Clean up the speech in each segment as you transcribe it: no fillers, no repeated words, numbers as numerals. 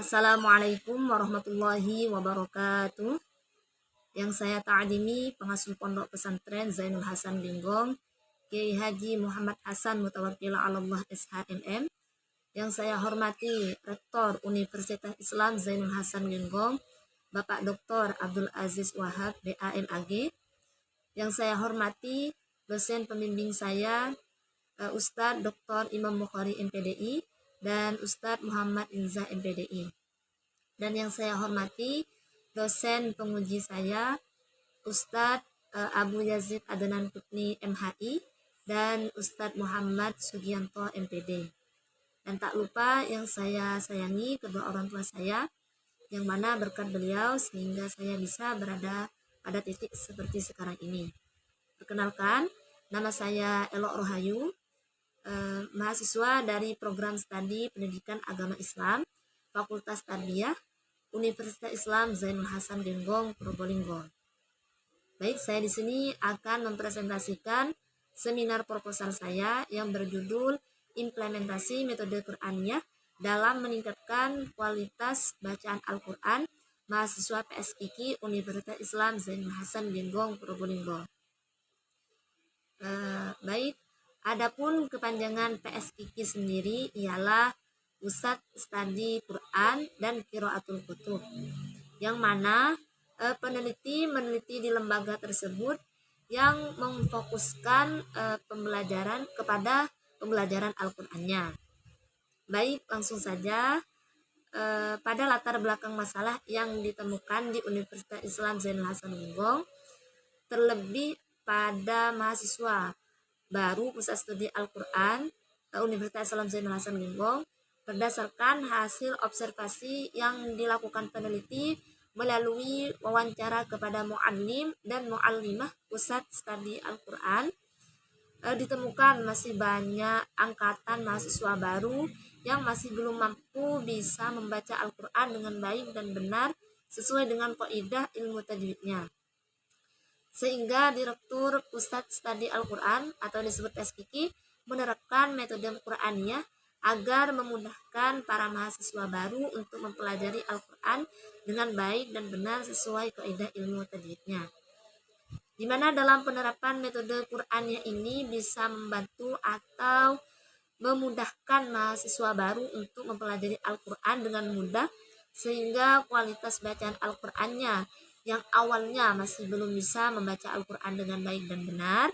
Assalamualaikum warahmatullahi wabarakatuh. Yang saya ta'adimi pengasuh pondok pesantren Zainul Hasan Linggong, Kiai Haji Muhammad Hasan Mutawakkil 'alallah SHMM. Yang saya hormati Rektor Universitas Islam Zainul Hasan Linggong, Bapak Dr. Abdul Aziz Wahab BAMAG. Yang saya hormati dosen pembimbing saya Ustadz Dr. Imam Bukhari MPDI dan Ustadz Muhammad Inzah MPDI. Dan yang saya hormati dosen penguji saya Ustadz Abu Yazid Adnan Kutni MHI dan Ustadz Muhammad Sugianto MPD. Dan tak lupa yang saya sayangi kedua orang tua saya, yang mana berkat beliau sehingga saya bisa berada pada titik seperti sekarang ini. Perkenalkan, nama saya Elok Rohayu, mahasiswa dari program studi pendidikan agama Islam, Fakultas Tarbiyah, Universitas Islam Zainul Hasan Linggong, Probolinggo. Baik, saya di sini akan mempresentasikan seminar proposal saya yang berjudul Implementasi Metode Qur'aniyah dalam meningkatkan kualitas bacaan Al-Quran mahasiswa PSKIKI Universitas Islam Zainul Hasan Linggong, Probolinggo. Baik, adapun kepanjangan PSKIKI sendiri ialah Pusat Studi Quran dan Qiraatul Kutub, yang mana peneliti meneliti di lembaga tersebut yang memfokuskan pembelajaran kepada pembelajaran Al-Qur'annya. Baik, langsung saja pada latar belakang masalah yang ditemukan di Universitas Islam Zainul Hasan Linggong, terlebih pada mahasiswa baru Pusat Studi Al-Quran Universitas Islam Zainul Hasan Linggong, berdasarkan hasil observasi yang dilakukan peneliti melalui wawancara kepada mu'allim dan mu'allimah Pusat Studi Al-Quran, ditemukan masih banyak angkatan mahasiswa baru yang masih belum mampu bisa membaca Al-Quran dengan baik dan benar sesuai dengan kaidah ilmu tajwidnya. Sehingga Direktur Pusat Studi Al-Quran atau disebut PSKIKI menerapkan metode Qur'aniyah agar memudahkan para mahasiswa baru untuk mempelajari Al-Quran dengan baik dan benar sesuai kaidah ilmu tajwidnya. Di mana dalam penerapan metode Qur'aniyah ini bisa membantu atau memudahkan mahasiswa baru untuk mempelajari Al-Quran dengan mudah, sehingga kualitas bacaan Al-Qurannya yang awalnya masih belum bisa membaca Al-Quran dengan baik dan benar,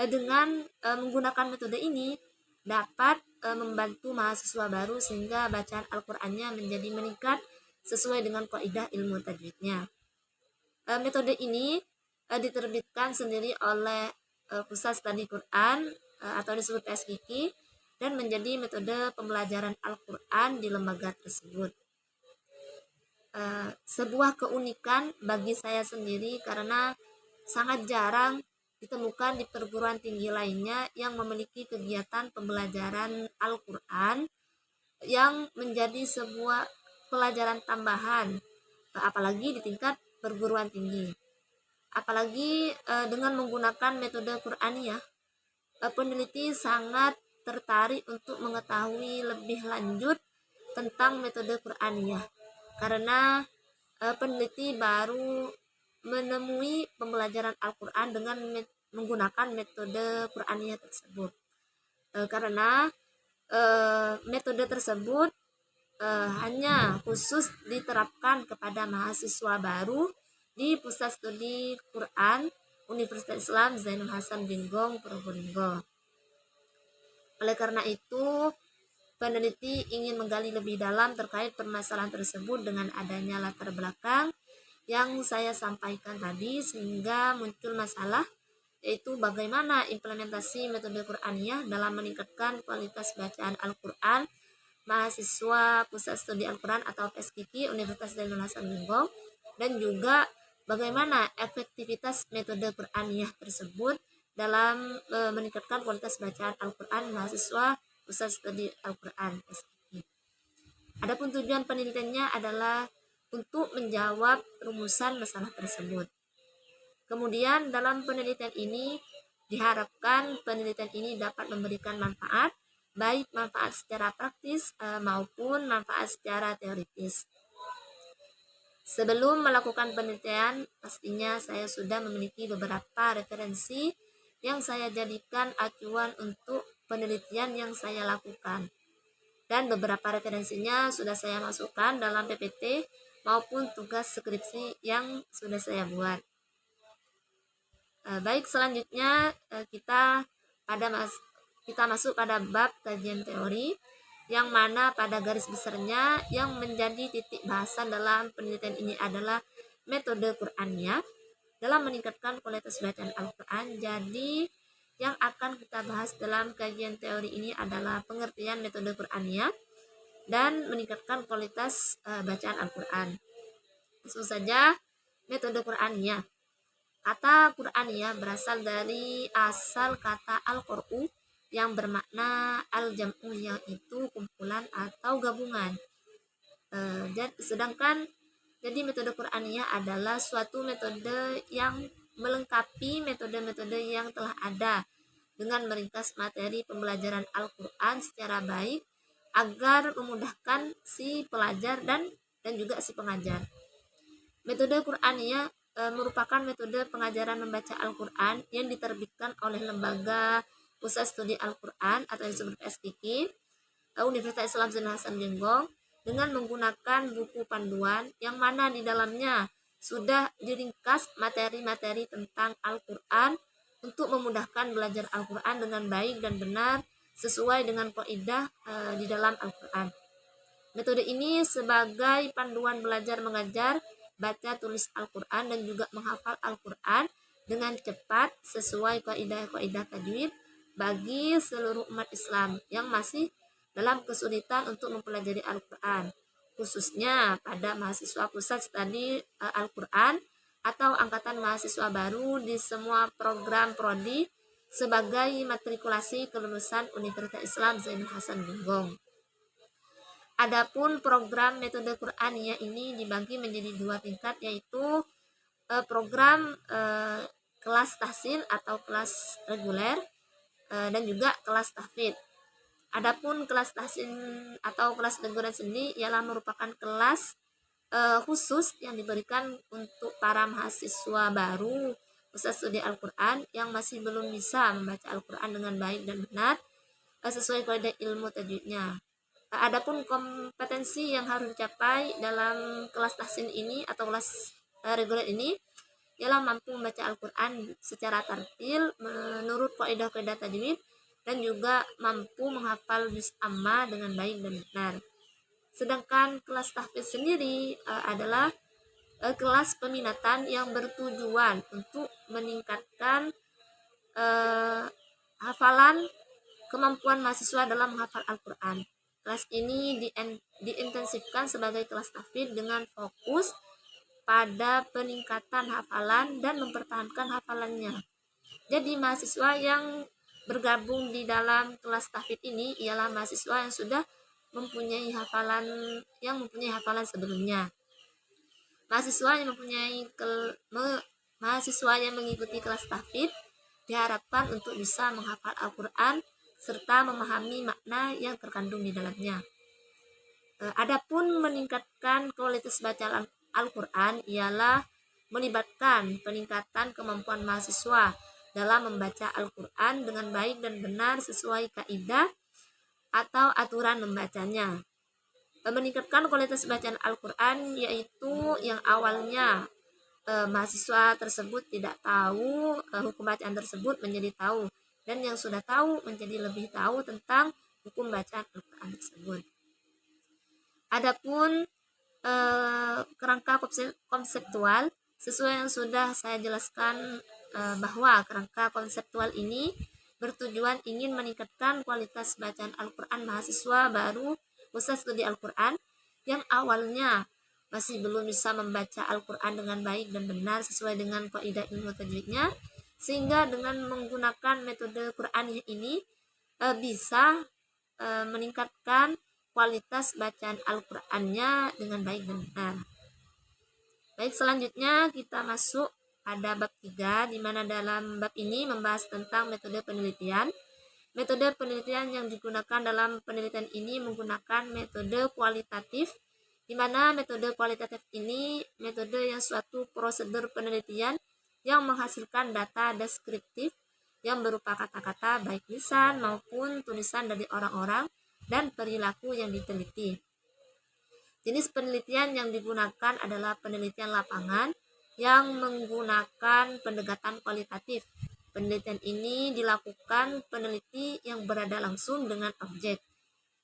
dengan menggunakan metode ini dapat membantu mahasiswa baru sehingga bacaan Al-Qurannya menjadi meningkat sesuai dengan kaidah ilmu tajwidnya. Metode ini diterbitkan sendiri oleh Pusat Studi Quran atau disebut PSKIKI dan menjadi metode pembelajaran Al-Quran di lembaga tersebut. Sebuah keunikan bagi saya sendiri karena sangat jarang ditemukan di perguruan tinggi lainnya yang memiliki kegiatan pembelajaran Al-Quran yang menjadi sebuah pelajaran tambahan, apalagi di tingkat perguruan tinggi. Apalagi dengan menggunakan metode Qur'aniyah, peneliti sangat tertarik untuk mengetahui lebih lanjut tentang metode Qur'aniyah, karena peneliti baru menemui pembelajaran Al-Quran dengan menggunakan metode Qur'aniyah tersebut. Karena metode tersebut hanya khusus diterapkan kepada mahasiswa baru di Pusat Studi Quran Universitas Islam Zainul Hasan Linggong, Probolinggo. Oleh karena itu, peneliti ingin menggali lebih dalam terkait permasalahan tersebut dengan adanya latar belakang yang saya sampaikan tadi, sehingga muncul masalah, yaitu bagaimana implementasi metode Qur'aniyah dalam meningkatkan kualitas bacaan Al-Quran mahasiswa Pusat Studi Al-Quran atau PSKIKI Universitas Zainul Hasan Linggong, dan juga bagaimana efektivitas metode Qur'aniyah tersebut dalam meningkatkan kualitas bacaan Al-Quran mahasiswa Pusat Studi Al-Quran PSKIKI. Adapun tujuan penelitiannya adalah untuk menjawab rumusan masalah tersebut. Kemudian dalam penelitian ini diharapkan penelitian ini dapat memberikan manfaat baik manfaat secara praktis maupun manfaat secara teoritis. Sebelum melakukan penelitian, pastinya saya sudah memiliki beberapa referensi yang saya jadikan acuan untuk penelitian yang saya lakukan. Dan beberapa referensinya sudah saya masukkan dalam PPT maupun tugas skripsi yang sudah saya buat. Baik, selanjutnya kita masuk pada bab kajian teori, yang mana pada garis besarnya yang menjadi titik bahasan dalam penelitian ini adalah metode Qur'aniyah dalam meningkatkan kualitas bacaan Al-Quran. Jadi yang akan kita bahas dalam kajian teori ini adalah pengertian metode Qur'aniyah dan meningkatkan kualitas bacaan Al-Quran. Langsung saja, metode Qur'aniyah. Kata Qur'aniyah berasal dari asal kata Al-Qur'u yang bermakna al-jam'u, yaitu kumpulan atau gabungan. Jadi metode Qur'aniyah adalah suatu metode yang melengkapi metode-metode yang telah ada dengan meringkas materi pembelajaran Al-Quran secara baik agar memudahkan si pelajar dan juga si pengajar. Metode Qur'aniyah merupakan metode pengajaran membaca Al-Quran yang diterbitkan oleh Lembaga Pusat Studi Al-Quran atau yang disebut PSKQ, Universitas Islam Zainal Hasan Genggong, dengan menggunakan buku panduan yang mana di dalamnya sudah diringkas materi-materi tentang Al-Quran untuk memudahkan belajar Al-Quran dengan baik dan benar sesuai dengan kaidah di dalam Al-Quran. Metode ini sebagai panduan belajar mengajar, baca tulis Al-Quran dan juga menghafal Al-Quran dengan cepat sesuai kaidah-kaidah tajwid bagi seluruh umat Islam yang masih dalam kesulitan untuk mempelajari Al-Quran, khususnya pada mahasiswa pusat studi Al-Quran atau angkatan mahasiswa baru di semua program prodi sebagai matrikulasi kelulusan Universitas Islam Zainal Hasan Genggong. Adapun program metode Qur'aniyah ini dibagi menjadi dua tingkat, yaitu program kelas tahsin atau kelas reguler dan juga kelas tahfidz. Adapun kelas tahsin atau kelas reguler sendiri ialah merupakan kelas khusus yang diberikan untuk para mahasiswa baru pusat studi Al-Quran yang masih belum bisa membaca Al-Quran dengan baik dan benar sesuai kaidah ilmu tajwidnya. Adapun kompetensi yang harus dicapai dalam kelas tahsin ini atau kelas reguler ini ialah mampu membaca Al-Quran secara tartil menurut kaidah-kaidah tajwid dan juga mampu menghafal juz amma dengan baik dan benar. Sedangkan kelas tahfidz sendiri adalah kelas peminatan yang bertujuan untuk meningkatkan hafalan kemampuan mahasiswa dalam menghafal Al-Quran. Kelas ini diintensifkan sebagai kelas tahfidz dengan fokus pada peningkatan hafalan dan mempertahankan hafalannya. Jadi mahasiswa yang bergabung di dalam kelas tahfidz ini ialah mahasiswa yang sudah mempunyai hafalan sebelumnya. Mahasiswa yang mengikuti kelas tahfidz diharapkan untuk bisa menghafal Al-Quran serta memahami makna yang terkandung di dalamnya. Adapun meningkatkan kualitas bacaan Al-Quran ialah melibatkan peningkatan kemampuan mahasiswa dalam membaca Al-Quran dengan baik dan benar sesuai kaidah atau aturan membacanya. Meningkatkan kualitas bacaan Al-Quran yaitu yang awalnya mahasiswa tersebut tidak tahu hukum bacaan tersebut menjadi tahu, dan yang sudah tahu menjadi lebih tahu tentang hukum bacaan Al-Quran tersebut. Adapun kerangka konseptual, sesuai yang sudah saya jelaskan bahwa kerangka konseptual ini bertujuan ingin meningkatkan kualitas bacaan Al-Quran mahasiswa baru pusat studi Al-Quran yang awalnya masih belum bisa membaca Al-Quran dengan baik dan benar sesuai dengan kaidah ilmu tajwidnya, sehingga dengan menggunakan metode Qur'aniyah ini bisa meningkatkan kualitas bacaan Al-Qur'annya dengan baik dan benar. Baik, selanjutnya kita masuk pada bab 3, di mana dalam bab ini membahas tentang metode penelitian, Metode penelitian yang digunakan dalam penelitian ini menggunakan metode kualitatif, di mana metode kualitatif ini metode yang suatu prosedur penelitian yang menghasilkan data deskriptif yang berupa kata-kata baik lisan maupun tulisan dari orang-orang dan perilaku yang diteliti. Jenis penelitian yang digunakan adalah penelitian lapangan yang menggunakan pendekatan kualitatif. Penelitian ini dilakukan peneliti yang berada langsung dengan objek,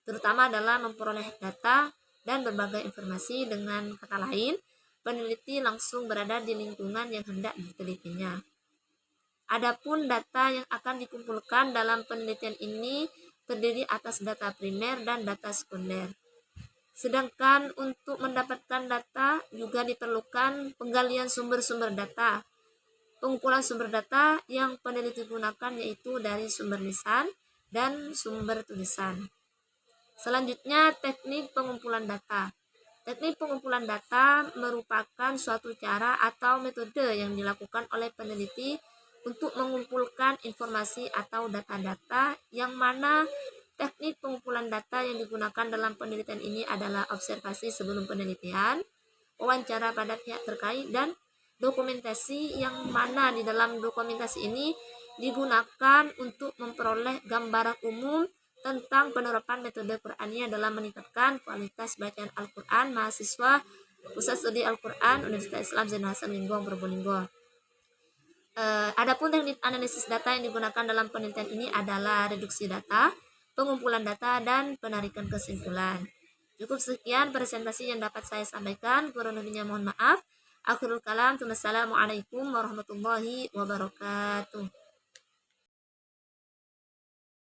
terutama dalam memperoleh data dan berbagai informasi. Dengan kata lain, peneliti langsung berada di lingkungan yang hendak ditelitinya. Adapun data yang akan dikumpulkan dalam penelitian ini terdiri atas data primer dan data sekunder. Sedangkan untuk mendapatkan data juga diperlukan penggalian sumber-sumber data. Pengumpulan sumber data yang peneliti gunakan yaitu dari sumber lisan dan sumber tulisan. Selanjutnya, teknik pengumpulan data. Teknik pengumpulan data merupakan suatu cara atau metode yang dilakukan oleh peneliti untuk mengumpulkan informasi atau data-data, yang mana teknik pengumpulan data yang digunakan dalam penelitian ini adalah observasi sebelum penelitian, wawancara pada pihak terkait, dan dokumentasi, yang mana di dalam dokumentasi ini digunakan untuk memperoleh gambaran umum tentang penerapan metode Qur'aniyah dalam meningkatkan kualitas bacaan Al-Quran mahasiswa Pusat Studi Al-Quran Universitas Islam Zainal Hasan Linggong Probolinggo. Adapun teknik analisis data yang digunakan dalam penelitian ini adalah reduksi data, pengumpulan data, dan penarikan kesimpulan. Cukup sekian presentasi yang dapat saya sampaikan. Kurang lebihnya mohon maaf. Akhirul kalam. Wassalamualaikum warahmatullahi wabarakatuh.